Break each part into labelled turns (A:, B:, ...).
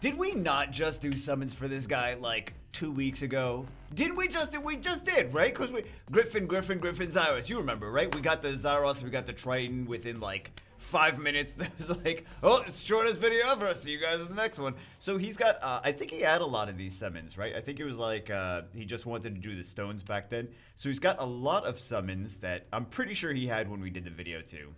A: Did we not just do summons for this guy like 2 weeks ago? Didn't we just? We just did, right? Because we Griffin, Zyros. You remember, right? We got the Zyros, we got the Triton within like 5 minutes. That was like, oh, it's the shortest video ever. I'll see you guys in the next one. So he's got, I think he had a lot of these summons, right? I think it was like, he just wanted to do the stones back then. So he's got a lot of summons that I'm pretty sure he had when we did the video too.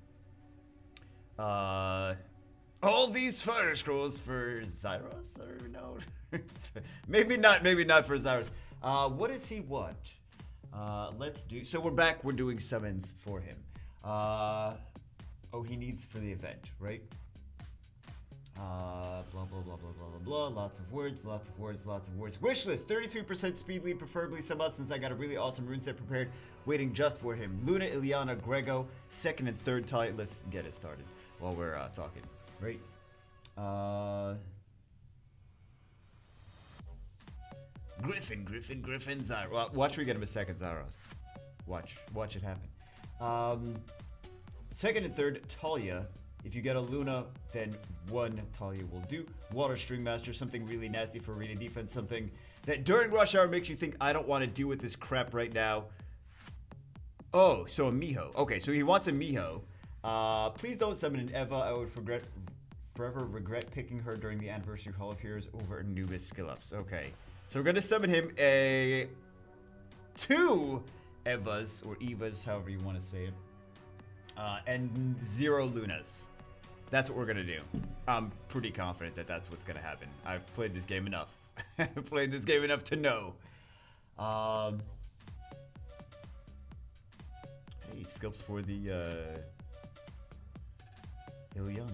A: All these fire scrolls for Zyros, or no? maybe not for Zyros. What does he want? Let's do, so we're back, we're doing summons for him. Oh, he needs for the event, right? Blah, blah, blah, blah, blah, blah, blah. Lots of words. Wish list, 33% speed lead, preferably some else since I got a really awesome rune set prepared, waiting just for him. Luna, Ileana, Grego, second and third tie. Let's get it started while we're talking, right? Griffin, Zyros. Watch me get him a second Zyros. Watch it happen. Second and third, Talia. If you get a Luna, then one Talia will do. Water String Master, something really nasty for arena defense, something that during rush hour makes you think, I don't want to deal with this crap right now. Oh, so a Miho. Okay, so he wants a Miho. Please don't summon an Eva. I would forever regret picking her during the Anniversary Hall of Heroes over Anubis skill ups. Okay, so we're going to summon him two Evas, or Evas, however you want to say it. And 0 Lunas. That's what we're gonna do. I'm pretty confident that that's what's gonna happen. I've played this game enough. I've played this game enough to know. Hey, scalps for the Ileana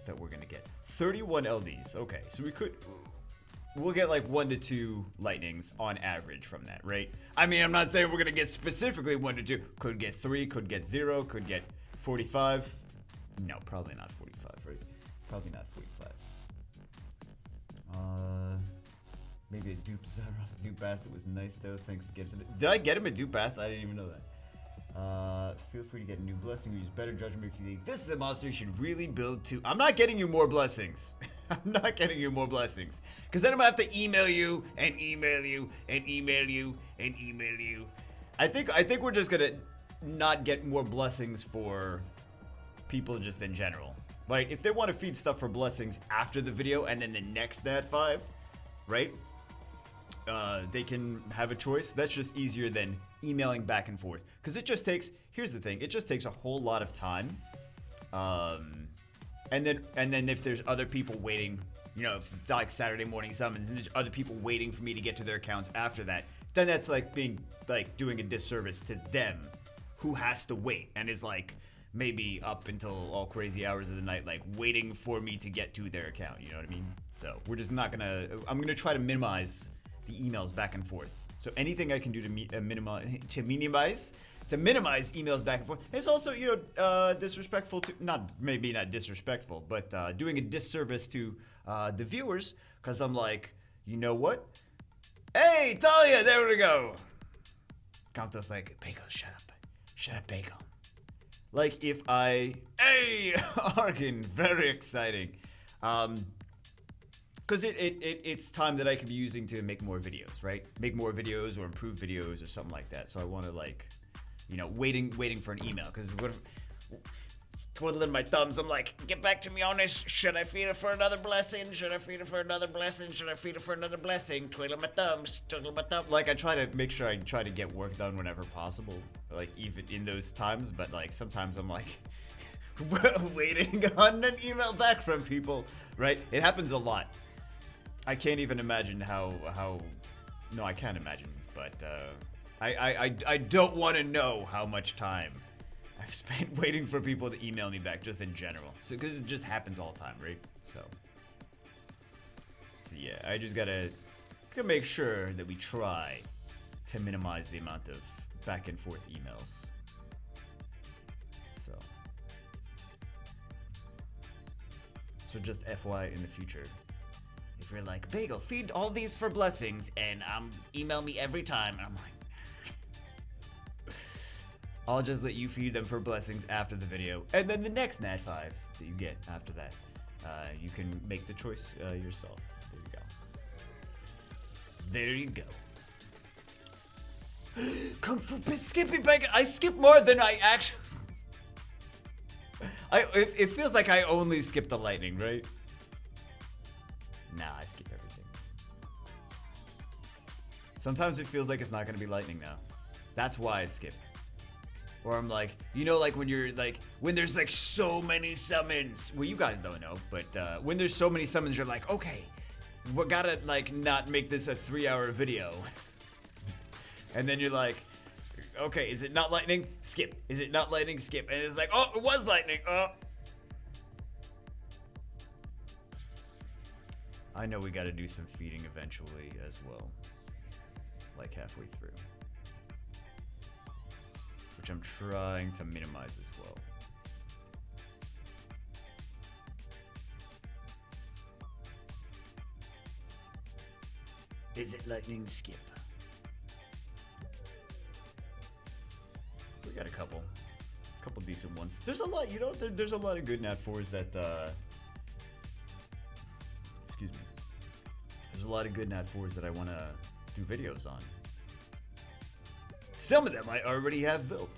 A: that we're gonna get. 31 LDs. Okay, so we'll get like 1 to 2 lightnings on average from that, right? I mean, I'm not saying we're gonna get specifically 1 to 2. Could get 3, could get 0, could get 45. No, probably not 45, right? Probably not 45. Maybe a dupe Zyros, dupe Bass. It was nice though. Thanks again for did I get him a dupe Bass? I didn't even know that. Feel free to get a new blessing. Use better judgment if you think this is a monster you should really build to. I'm not getting you more blessings. I'm not getting you more blessings. Because then I'm going to have to email you and email you and email you and email you. I think we're just going to not get more blessings for people just in general. Like, if they want to feed stuff for blessings after the video and then the next Nat 5, right? They can have a choice. That's just easier than emailing back and forth. Because it just takes, here's the thing, it just takes a whole lot of time. And then if there's other people waiting, you know, if it's like Saturday morning summons and there's other people waiting for me to get to their accounts after that, then that's like doing a disservice to them who has to wait and is like maybe up until all crazy hours of the night, like waiting for me to get to their account. You know what I mean? So we're just not gonna, I'm gonna try to minimize the emails back and forth. So anything I can do to minimize emails back and forth. It's also, you know, disrespectful to, maybe not disrespectful, but doing a disservice to the viewers, because I'm like, you know what? Hey, Talia, there we go. Kanto's like, Bagel, shut up, Bagel. Like if hey, Arkin, very exciting. Because it's time that I could be using to make more videos, right? Make more videos or improve videos or something like that. So I want to like, you know, waiting for an email, because twiddling my thumbs, I'm like, get back to me on this. Should I feed her for another blessing? Should I feed her for another blessing? Should I feed her for another blessing? Twiddle my thumbs. Like, I try to make sure I try to get work done whenever possible, like even in those times. But like sometimes I'm like waiting on an email back from people, right? It happens a lot. I can't even imagine how. No, I can't imagine, but I don't want to know how much time I've spent waiting for people to email me back, just in general. So, because it just happens all the time, right? So yeah, I just gotta make sure that we try to minimize the amount of back and forth emails. So just FY in the future, if you're like, Bagel, feed all these for blessings, and email me every time, and I'm like, I'll just let you feed them for blessings after the video, and then the next Nat 5 that you get after that. You can make the choice yourself. There you go. Kung Fu skipping back. I skip more than I actually. It feels like I only skip the lightning, right? Nah, I skip everything. Sometimes it feels like it's not gonna be lightning now. That's why I skip. Or I'm like, you know, like when you're like, when there's like so many summons. Well, you guys don't know, but when there's so many summons, you're like, okay, we gotta like not make this a 3-hour video. And then you're like, okay, is it not lightning? Skip. Is it not lightning? Skip. And it's like, oh, it was lightning. Oh. I know we gotta do some feeding eventually as well. Like halfway through. Which I'm trying to minimize as well. Is it lightning? Skip. We got a couple decent ones. There's a lot, you know, there's a lot of good Nat 4s that, excuse me. There's a lot of good Nat 4s that I want to do videos on. Some of them I already have built.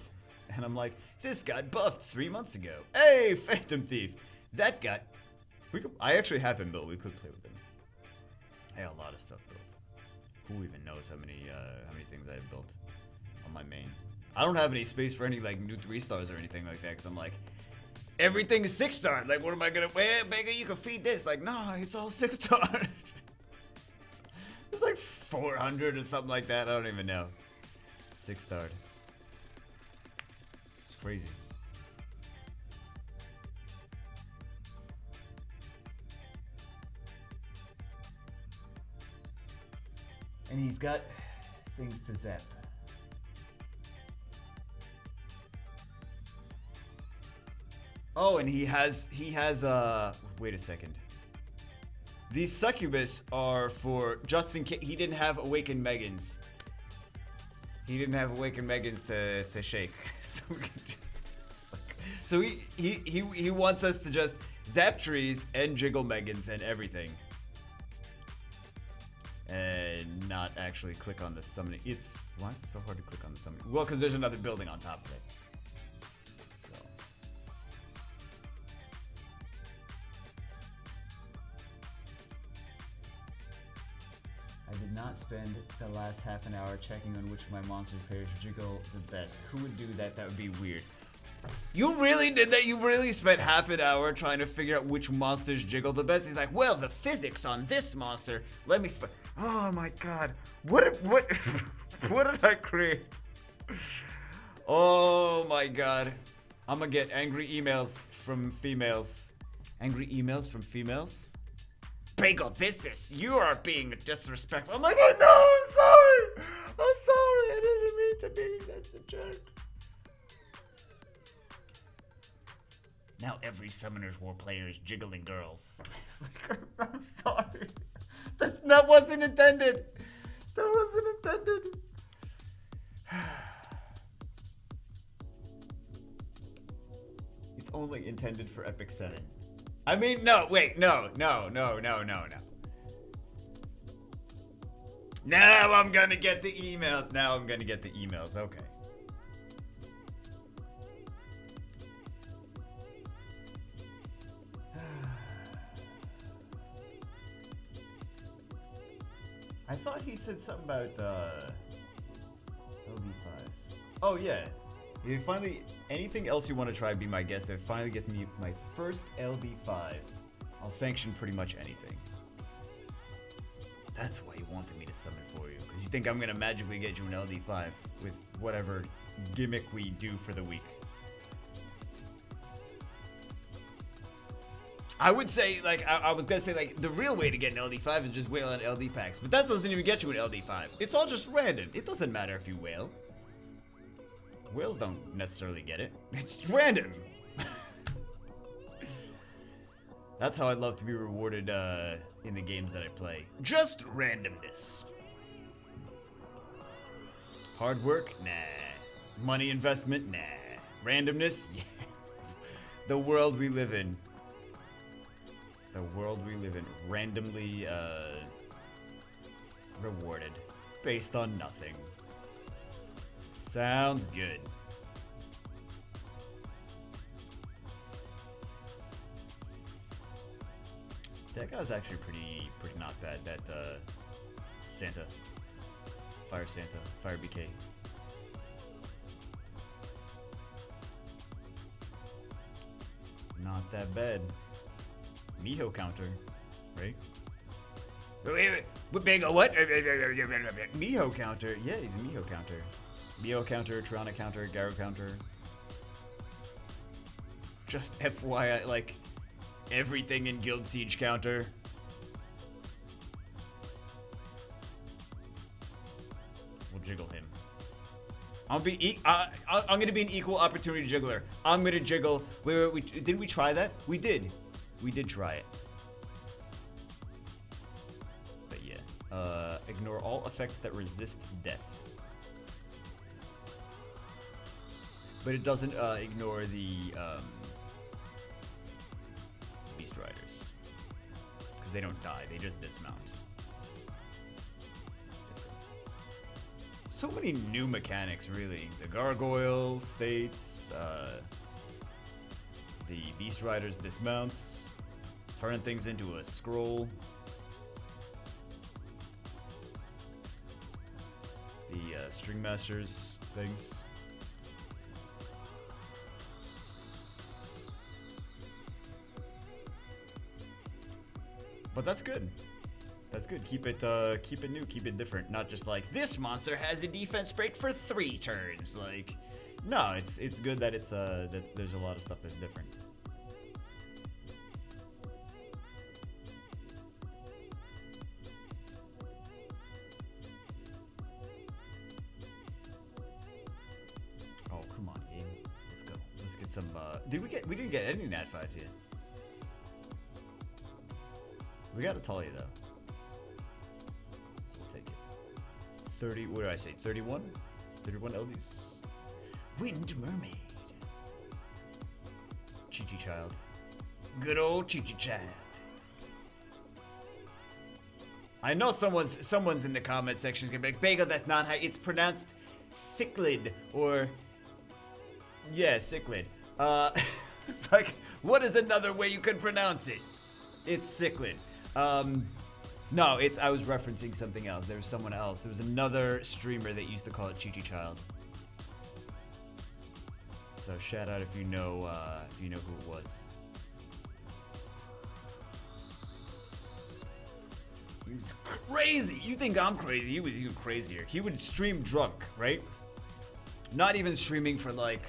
A: And I'm like, this got buffed 3 months ago. Hey, Phantom Thief. That got, I actually have him built. We could play with him. I have a lot of stuff built. Who even knows how many things I have built on my main. I don't have any space for any like new 3-stars or anything like that, because I'm like, everything is 6-star. Like, what am I gonna, well, Beggar, you can feed this. Like, no, it's all 6-star. It's like 400 or something like that. I don't even know. 6-star. It's crazy. And he's got things to zap. Oh, and he has wait a second. These succubus are for just in case he didn't have awakened Megans. He didn't have awakened Megans to shake. So he wants us to just zap trees and jiggle Megans and everything. And not actually click on the summoning. Why is it so hard to click on the summoning? Well, because there's another building on top of it. I did not spend the last half an hour checking on which of my monster pairs jiggle the best. Who would do that? That would be weird. You really did that? You really spent half an hour trying to figure out which monsters jiggle the best? He's like, well, the physics on this monster, let me oh my god. What did I create? Oh my god. I'm gonna get angry emails from females. Angry emails from females? Arengeesus, you are being disrespectful. I'm like, oh no, I'm sorry. I'm sorry. I didn't mean to be such a jerk. Now every Summoner's War player is jiggling girls. I'm sorry. That wasn't intended. That wasn't intended. It's only intended for Epic 7. I mean, no, wait, no. Now I'm gonna get the emails. Okay. I thought he said something about LD5s. Oh yeah. If finally, anything else you want to try, be my guest. If it finally gets me my first LD5, I'll sanction pretty much anything. That's why you wanted me to summon for you, because you think I'm gonna magically get you an LD5 with whatever gimmick we do for the week. I would say, like, I was gonna say, like, the real way to get an LD5 is just whale on LD packs, but that doesn't even get you an LD5. It's all just random. It doesn't matter if you whale. Whales don't necessarily get it. It's random. That's how I'd love to be rewarded in the games that I play. Just randomness. Hard work? Nah. Money investment? Nah. Randomness? Yeah. The world we live in. The world we live in, randomly rewarded based on nothing. Sounds good. That guy's actually pretty not bad. That Santa, Fire BK. Not that bad. Miho counter, right? Wait, Bingo, what? Miho counter. Yeah, he's a Miho counter. Miho counter, Tirana counter, Garo counter. Just FYI, like, everything in Guild Siege counter. We'll jiggle him. I'm gonna be an equal opportunity jiggler. I'm gonna jiggle. Wait, didn't we try that? We did. We did try it. But yeah. Ignore all effects that resist death. But it doesn't ignore the Beast Riders. Because they don't die, they just dismount. So many new mechanics, really. The gargoyles, states, the Beast Riders dismounts, turning things into a scroll. The String Masters things. But that's good. That's good. Keep it new, keep it different. Not just like, this monster has a defense break for 3 turns. Like, no, it's good that it's that there's a lot of stuff that's different. Oh, come on, game. Let's go. Let's get some we didn't get any nat 5s yet. We got a Talia though. So we'll take it. 30, what did I say? 31? 31 LDs. Wind Mermaid. Chi-Chi Child. Good old Chi-Chi Child. I know someone's in the comment section gonna be like, Bagel, that's not how it's pronounced. Cichlid or yeah, Cichlid. It's like, what is another way you could pronounce it? It's Cichlid. No, I was referencing something else. There was someone else. There was another streamer that used to call it Chi-Chi Child. So shout out if you know who it was. He was crazy. You think I'm crazy? He was even crazier. He would stream drunk, right? Not even streaming for like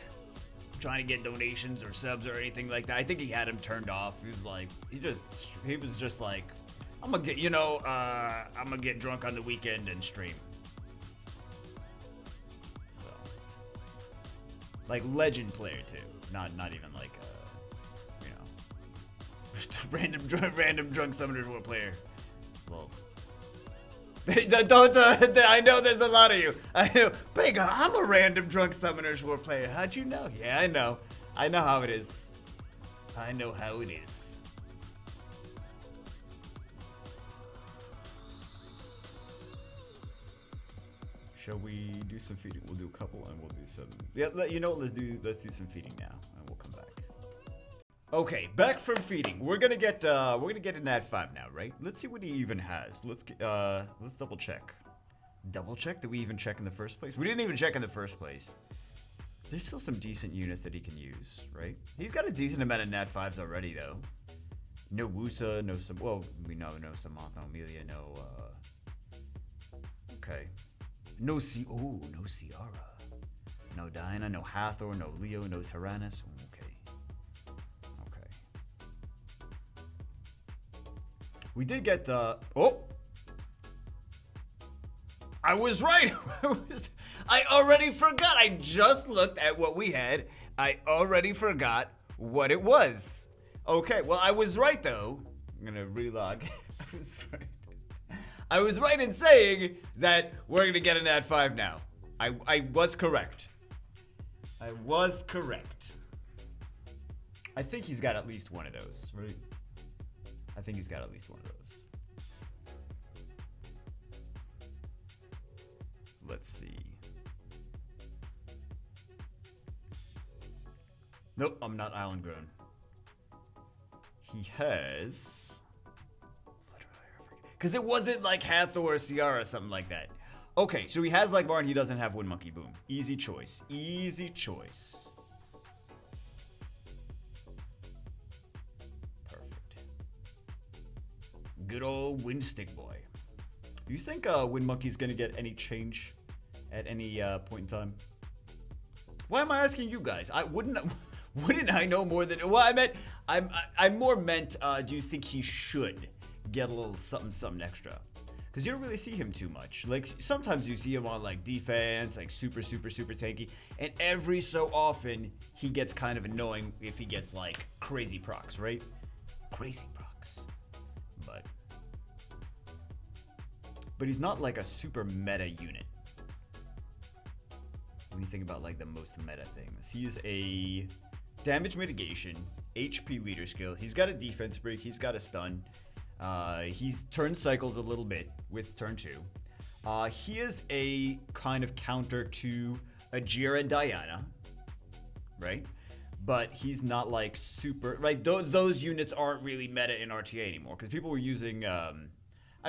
A: trying to get donations or subs or anything like that. I think he had him turned off. He was like, he was just like, I'm gonna get drunk on the weekend and stream. So, like legend player too, not even like just a random drunk summoner war player. Lols. Don't. I know there's a lot of you. I know. Bega, I'm a random drunk Summoners War player. How'd you know? Yeah, I know. I know how it is. I know how it is. Shall we do some feeding? We'll do a couple and we'll do some. Yeah, you know what? Let's do some feeding now, and we'll come back. Okay, back from feeding. We're gonna get an ad 5 now, right? Let's see what he even has. Let's double check. Double check? Did we even check in the first place? We didn't even check in the first place. There's still some decent units that he can use, right? He's got a decent amount of nat 5s already, though. No Wusa, no some. Well, we know no Samantha, no Amelia, no. Okay. No Ciara. No Diana, no Hathor, no Leo, no Tyrannus. Okay. We did get oh! I was right! I already forgot! I just looked at what we had. I already forgot what it was. Okay, well I was right though. I'm gonna relog. I was right in saying that we're gonna get an ad 5 now. I was correct. I was correct. I think he's got at least one of those, right? I think he's got at least one of those. Let's see. Nope, I'm not island grown. He has... Because it wasn't like Hathor or Ciara or something like that. Okay, so he has like Bar and he doesn't have Wind Monkey. Boom. Easy choice. Easy choice. Perfect. Good old Wind Stick Boy. You think Wind Monkey's gonna get any change at any point in time? Why am I asking you guys? Wouldn't I know more than... Well, I meant... I'm more meant, do you think he should get a little something extra? Because you don't really see him too much. Like, sometimes you see him on, like, defense, like, super tanky. And every so often, he gets kind of annoying if he gets, like, crazy procs, right? Crazy procs. But he's not, like, a super meta unit. When you think about, like, the most meta things. He is a damage mitigation, HP leader skill. He's got a defense break. He's got a stun. He's turn cycles a little bit with turn 2. He is a kind of counter to Ajir and Diana, right? But he's not like super, right? Those units aren't really meta in RTA anymore because people were using, I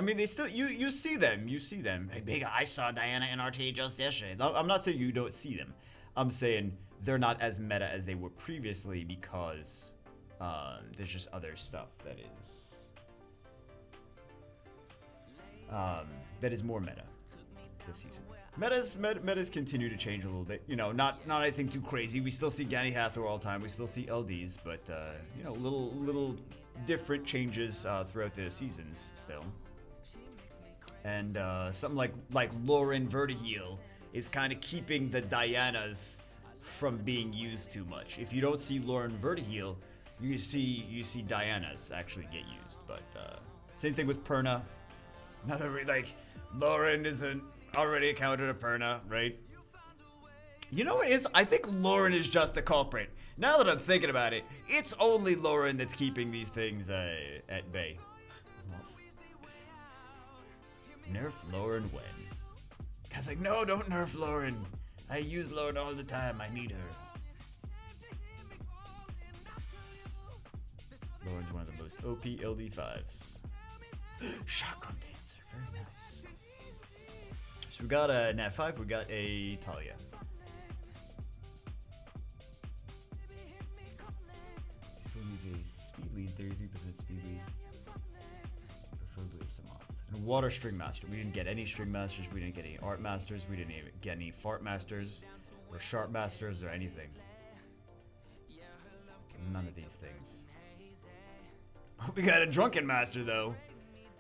A: mean, they still, you see them. Hey, big, I saw Diana in RTA just yesterday. I'm not saying you don't see them. I'm saying they're not as meta as they were previously because there's just other stuff that is more meta this season. Metas continue to change a little bit. You know, not anything too crazy. We still see Gani Hathor all the time. We still see LDs, but you know, little different changes throughout the seasons still. And something like Lauren Vertiheel is kind of keeping the Dianas from being used too much. If you don't see Lauren Vertiheel, you see Dianas actually get used. But same thing with Perna. Another, like, Lauren isn't already a counter to Perna, right? You know what it is? I think Lauren is just the culprit. Now that I'm thinking about it, it's only Lauren that's keeping these things at bay. Nerf Lauren when? I was like, no, don't nerf Lauren. I use Lauren all the time. I need her. Lauren's one of the most OP LD5s. Shotgun Dancer, very nice. So we got a Nat 5, we got a Talia. Still need a speed lead, 33% speed lead. Preferably a Samoth. And Water String Master. We didn't get any String Masters, we didn't get any Art Masters, we didn't even get any Fart Masters, or Sharp Masters, or anything. None of these things. We got a Drunken Master, though.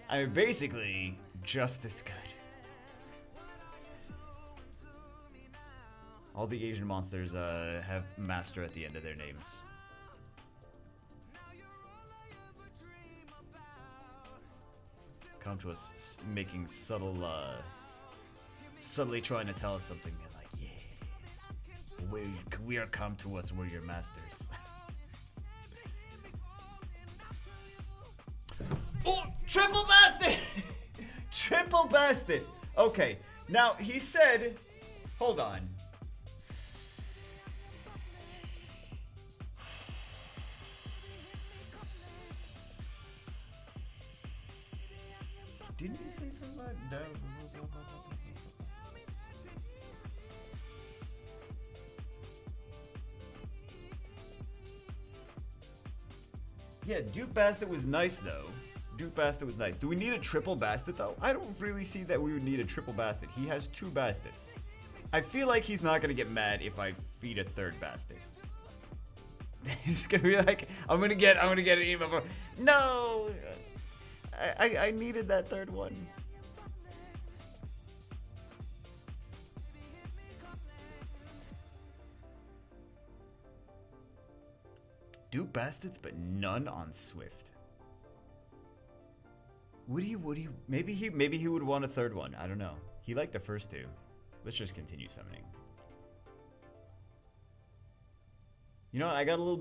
A: I mean, basically, just as good. All the Asian monsters have Master at the end of their names. Come to us making subtly trying to tell us something. They're like, yeah, we are come to us, we're your masters. Oh, triple bastard! Triple bastard. Okay, now he said, hold on. Didn't he say something like that? Yeah, Duke Bastard was nice though. Duke Bastard was nice. Do we need a triple Bastard though? I don't really see that we would need a triple Bastard. He has 2 Bastards. I feel like he's not gonna get mad if I feed a 3rd Bastard. He's gonna be like, I'm gonna get an email for, no! I needed that 3rd one. Duke Bastards, but none on Swift. Would he? Maybe he would want a 3rd one. I don't know. He liked the first 2. Let's just continue summoning. You know what? I got a little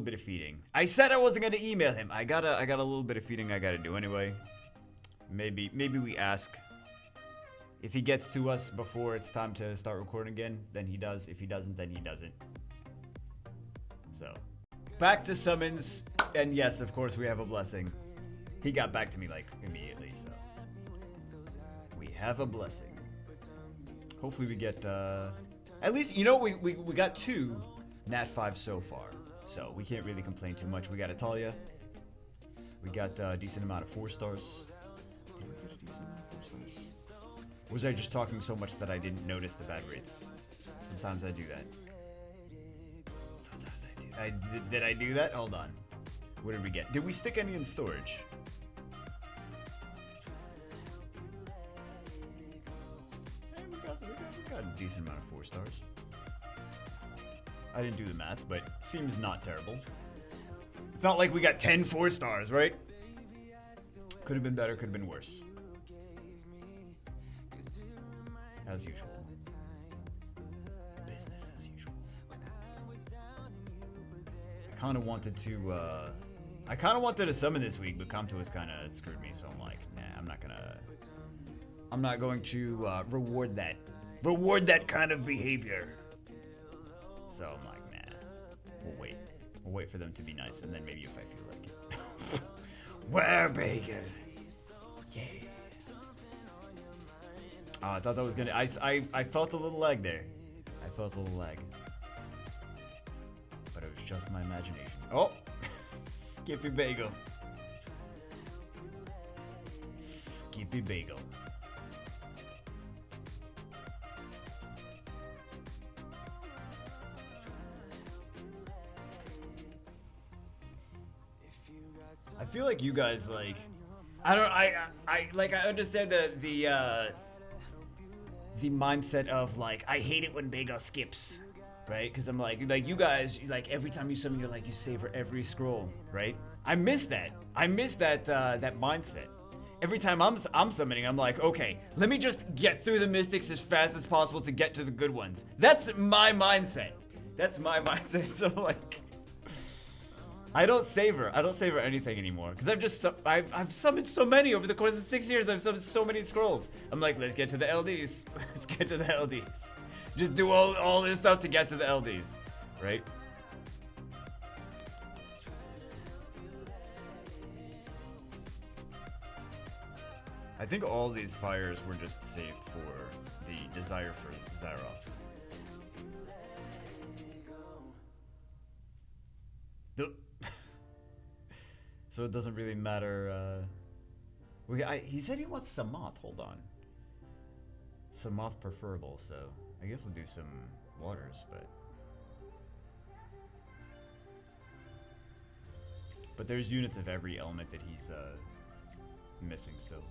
A: bit of feeding. I said I wasn't gonna email him. I got a little bit of feeding I gotta do anyway. Maybe we ask. If he gets to us before it's time to start recording again, then he does. If he doesn't, then he doesn't. So, back to summons, and yes, of course we have a blessing. He got back to me like immediately, so we have a blessing. Hopefully we get at least, you know, we got 2 Nat 5 so far, so we can't really complain too much. We got Italia. We got a decent amount of 4 stars. Did we get a decent amount of 4 stars? Or was I just talking so much that I didn't notice the bad rates? Sometimes I do that. Sometimes I do. Did I do that? Hold on. What did we get? Did we stick any in storage? Hey, we got a decent amount of 4 stars. I didn't do the math, but seems not terrible. It's not like we got 10 4 stars, right? Could have been better, could have been worse. As usual. Business as usual. I kind of wanted to summon this week, but Kamto's kind of screwed me, so I'm like, nah, I'm not going to reward that kind of behavior. So I'm like, nah, we'll wait for them to be nice, and then maybe if I feel like it. Where bacon? Yeah. Oh, I thought that was gonna. I felt a little lag there. I felt a little lag, but it was just my imagination. Oh, Skippy Bagel. Skippy Bagel. I feel like you guys like. I understand the mindset of like I hate it when Bagel skips, right? Because I'm like you guys like every time you summon you're like you savor every scroll, right? I miss that that mindset. Every time I'm summoning I'm like, okay, let me just get through the mystics as fast as possible to get to the good ones. That's my mindset. So like I don't savor anything anymore because I've summoned so many over the course of 6 years. I've summoned so many scrolls. I'm like, let's get to the LDs. Let's get to the LDs. Just do all this stuff to get to the LDs, right? I think all these fires were just saved for the desire for Zaros. So it doesn't really matter. He said he wants Samoth. Hold on. Samoth preferable, so I guess we'll do some waters, but there's units of every element that he's missing still.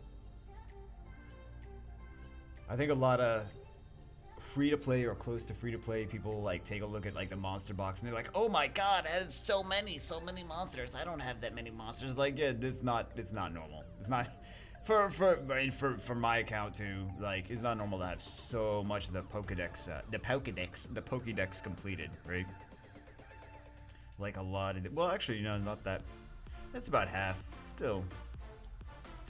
A: I think a lot of free-to-play or close to free-to-play people like take a look at like the monster box and they're like, oh my god, it has so many monsters. I don't have that many monsters. Like, yeah, it's not normal. It's not for my account too. Like, it's not normal to have so much of the Pokédex completed, right? Like a lot of well, actually, you know, not that. That's about half. Still,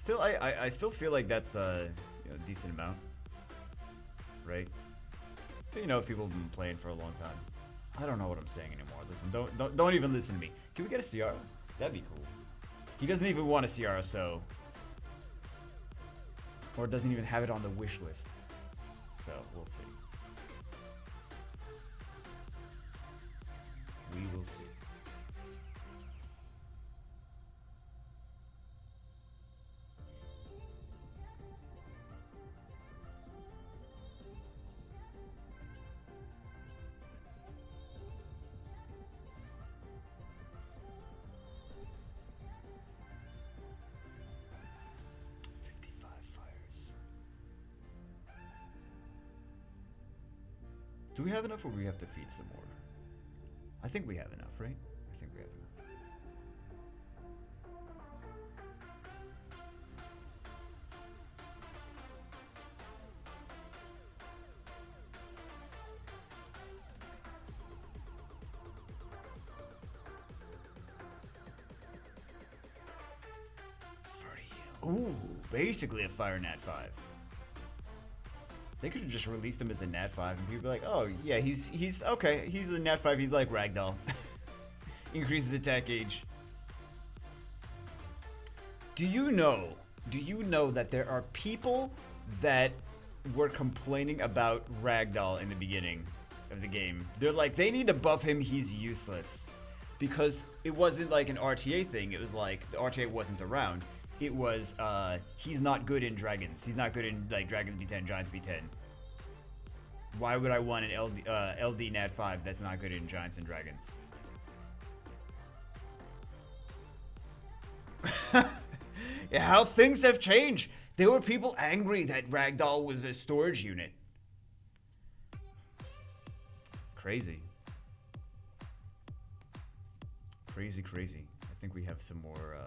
A: I still feel like that's a decent amount, right? But, you know, if people have been playing for a long time. I don't know what I'm saying anymore. Listen, don't even listen to me. Can we get a Ciara? That'd be cool. He doesn't even want a Ciara, so. Or doesn't even have it on the wish list. So, we'll see. We will see. Do we have enough, or we have to feed some more? I think we have enough, right? I think we have enough. Ooh, basically a Fire Nat 5. They could have just released him as a Nat 5 and people be like, oh yeah, he's okay. He's a Nat 5, he's like Ragdoll. Increases attack gauge. Do you know that there are people that were complaining about Ragdoll in the beginning of the game? They're like, they need to buff him, he's useless. Because it wasn't like an RTA thing, it was like, the RTA wasn't around. It was, he's not good in dragons. He's not good in, like, dragons B10, giants B10. Why would I want an LD Nat 5 that's not good in giants and dragons? Yeah, how things have changed. There were people angry that Ragdoll was a storage unit. Crazy. Crazy, crazy. I think we have some more,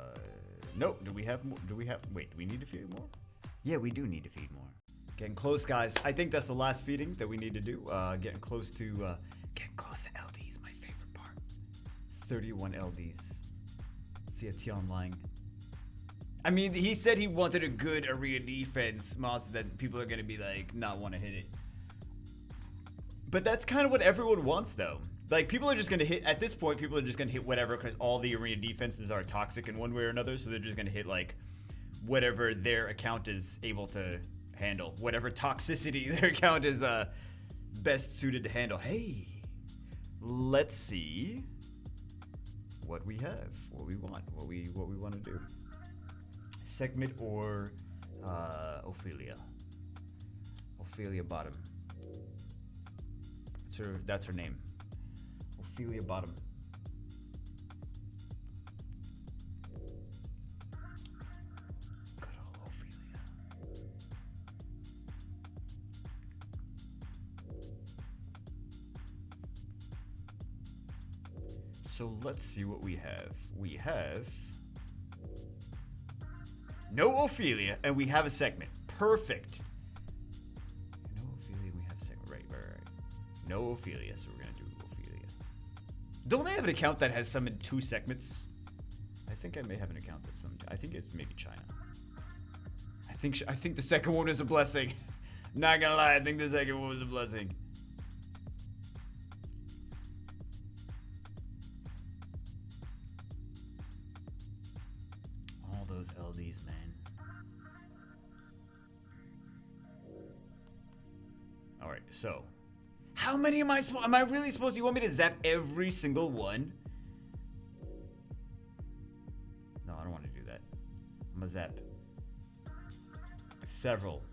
A: no, do we have more? Wait, do we need to feed more? Yeah, we do need to feed more. Getting close, guys. I think that's the last feeding that we need to do. Getting close to LDs, my favorite part. 31 LDs. See a Tion lying. I mean, he said he wanted a good arena defense monster that people are gonna be like, not want to hit it. But that's kind of what everyone wants, though. Like, people are just gonna hit, at this point, people are just gonna hit whatever, because all the arena defenses are toxic in one way or another, so they're just gonna hit, like, whatever their account is able to handle. Whatever toxicity their account is best suited to handle. Hey, let's see what we have, what we want, what we want to do. Segment or Ophelia. Ophelia Bottom. That's her name. Ophelia Bottom. Good old Ophelia. So let's see what we have. We have no Ophelia, and we have a segment. Perfect. No Ophelia, we have a segment. Right. No Ophelia, so we're gonna do Ophelia. Don't I have an account that has summoned 2 segments? I think I may have an account that's summoned. I think it's maybe China. I think the second one is a blessing. Not gonna lie, I think the second one was a blessing. All those LDs, man. All right, so how many am I really supposed to? You want me to zap every single one? No, I don't want to do that. I'm gonna zap several,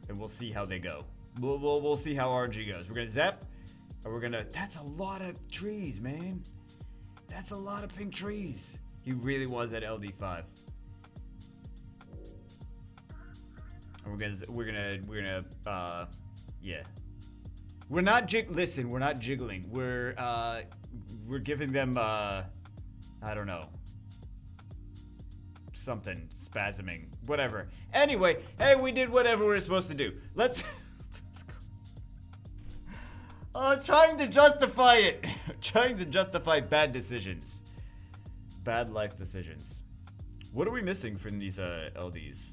A: and we'll see how they go. We'll see how RNG goes. We're gonna zap, and we're gonna. That's a lot of trees, man. That's a lot of pink trees. He really was at LD5. And we're gonna yeah. We're not listen, we're not jiggling. We're giving them I don't know. Something spasming, whatever. Anyway, hey, we did whatever we were supposed to do. Let's go. Trying to justify it. Trying to justify bad decisions. Bad life decisions. What are we missing from these LDs?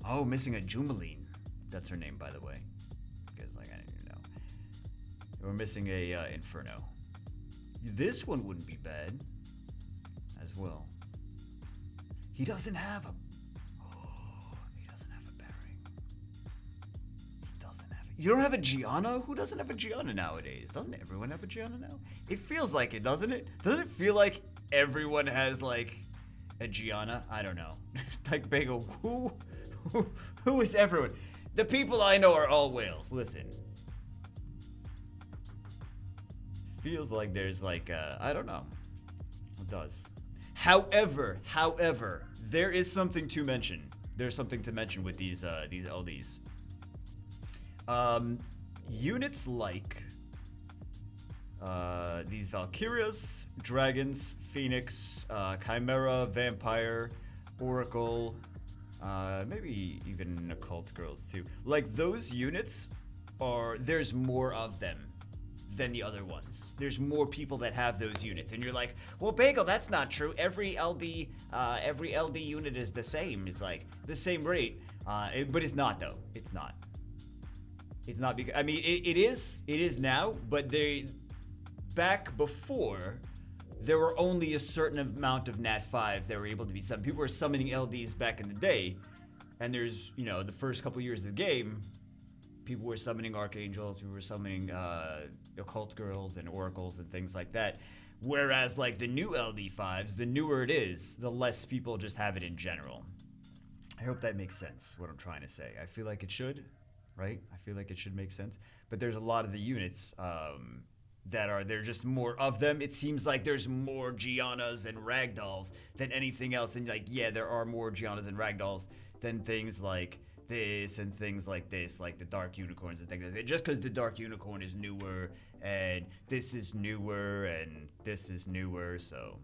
A: Oh, missing a Jumaline. That's her name, by the way. Because, like, I didn't even know. We're missing a Inferno. This one wouldn't be bad as well. He doesn't have a... Oh, he doesn't have a bearing. He doesn't have a... You don't have a Gianna? Who doesn't have a Gianna nowadays? Doesn't everyone have a Gianna now? It feels like it, doesn't it? Doesn't it feel like everyone has, like, a Gianna? I don't know. Like, Bagel, who is everyone? The people I know are all whales. Listen. Feels like there's like, I don't know. It does. However, there is something to mention. There's something to mention with these LDs. Units like these Valkyrias, Dragons, Phoenix, Chimera, Vampire, Oracle, maybe even Occult Girls too. Like those units there's more of them than the other ones. There's more people that have those units, and you're like, well, Bagel, that's not true. Every LD unit is the same. It's like the same rate, but it's not though. It's not. It's not because I mean it is now, but back before there were only a certain amount of Nat 5s that were able to be summoned. People were summoning LDs back in the day, and there's the first couple years of the game. People were summoning archangels, people were summoning occult girls and oracles and things like that. Whereas like the new LD5s, the newer it is, the less people just have it in general. I hope that makes sense, what I'm trying to say. I feel like it should, right? I feel like it should make sense. But there's a lot of the units there's just more of them. It seems like there's more Giannas and Ragdolls than anything else. And like, yeah, there are more Giannas and Ragdolls than things like this and things like this, like the Dark Unicorns and things like that. Just because the Dark Unicorn is newer and this is newer and this is newer, so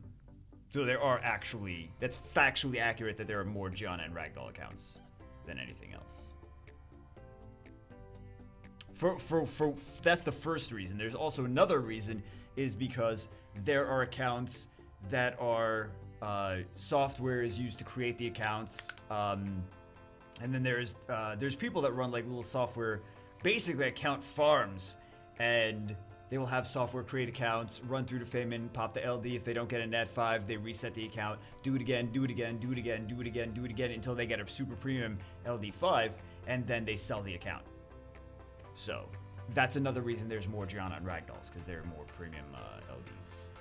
A: there are actually, that's factually accurate that there are more Gianna and Ragdoll accounts than anything else. That's the first reason. There's also another reason, is because there are accounts that are software is used to create the accounts. And then there's people that run like little software, basically account farms, and they will have software create accounts, run through the Feynman, pop the LD. If they don't get a Nat 5, they reset the account, do it again, do it again, do it again, do it again, do it again until they get a super premium LD5, and then they sell the account. So that's another reason there's more Gianna and Ragdolls, because they're more premium LDs,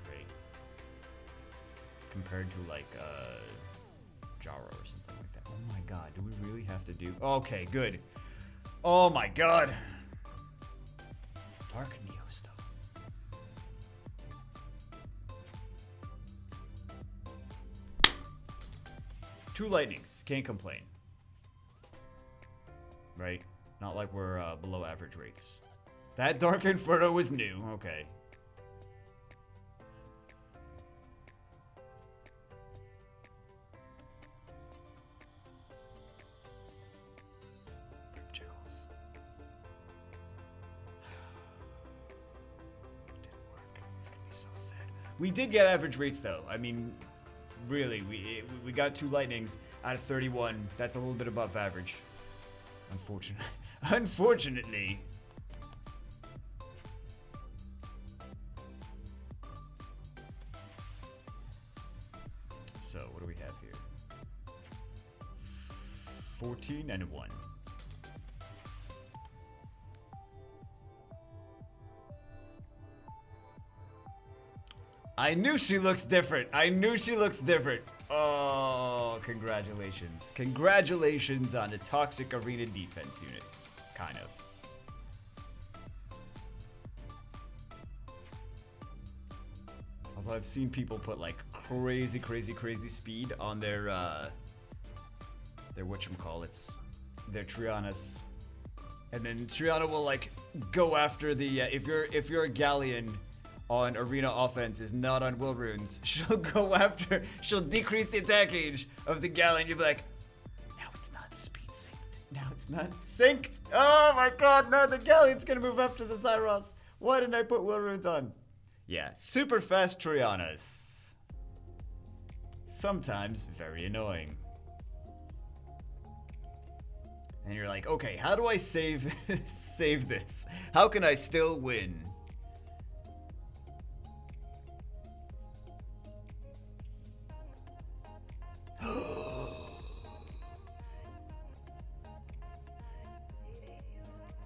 A: right? Compared to like Jara or something like that. Oh my god, do we really have to do? Okay, good. Oh my god. Dark Neos though. 2 lightnings, can't complain. Right? Not like we're below average rates. That Dark Inferno was new, okay. We did get average rates though. I mean, really, we got 2 lightnings out of 31. That's a little bit above average. Unfortunately. So, what do we have here? 14 and 1. I knew she looked different. I knew she looked different. Oh, congratulations. Congratulations on the Toxic Arena Defense unit. Kind of. Although I've seen people put like crazy speed on their whatchamacallits, their Trianas. And then Triana will like go after the, if you're a Galleon on arena offense is not on will runes, she'll decrease the attack age of the Galleon. You'll be like, now it's not speed synced. Now it's not synced. Oh my god, no, the Galleon's gonna move after the Zyros. Why didn't I put will runes on? Yeah, super fast Trianas. Sometimes very annoying. And you're like, okay, how do I save this? How can I still win?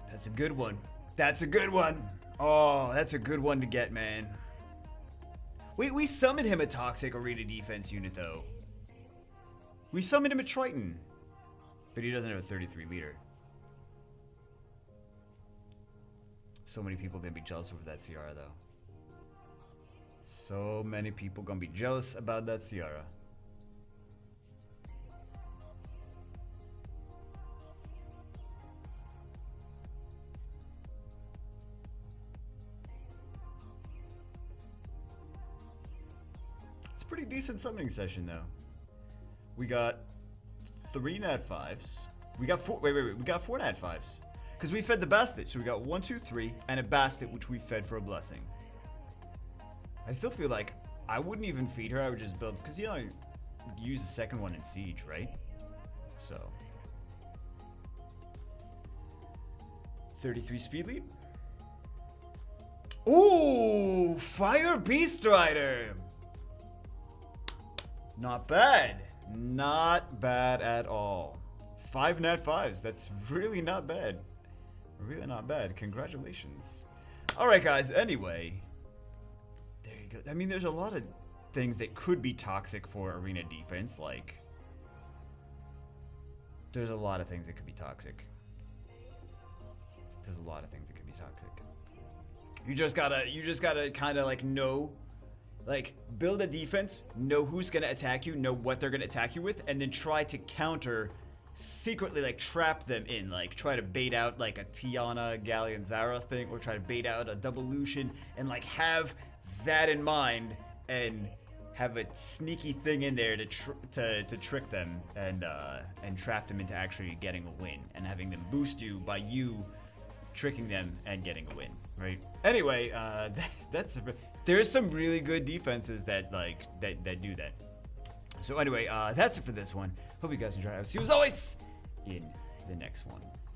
A: That's a good one. That's a good one. Oh, that's a good one to get, man. Wait, we summoned him a Toxic Arena Defense unit, though. We summoned him a Triton. But he doesn't have a 33 meter. So many people gonna be jealous over that Ciara, though. So many people gonna be jealous about that Ciara. It's a pretty decent summoning session, though. We got 3 Nat 5s. We got 4. Wait. We got 4 Nat 5s. Because we fed the Bastet. So we got 1, 2, 3, and a Bastet, which we fed for a blessing. I still feel like I wouldn't even feed her. I would just build, because, you know, you use the second one in Siege, right? So 33 speed lead. Ooh, Fire Beast Rider. Not bad. Not bad at all. 5 nat 5s. That's really not bad. Really not bad. Congratulations. All right, guys. Anyway, there you go. I mean, there's a lot of things that could be toxic for arena defense. Like, there's a lot of things that could be toxic. There's a lot of things that could be toxic. You just gotta kind of like know, like build a defense, know who's gonna attack you, know what they're gonna attack you with, and then try to counter secretly, like trap them in, like try to bait out like a Tiana, Galleon, Zaros thing, or try to bait out a double Lucian, and like have that in mind and have a sneaky thing in there to trick them and trap them into actually getting a win and having them boost you by you tricking them and getting a win, right? Anyway, there's some really good defenses that do that. So anyway, that's it for this one. Hope you guys enjoyed. I'll see you as always in the next one.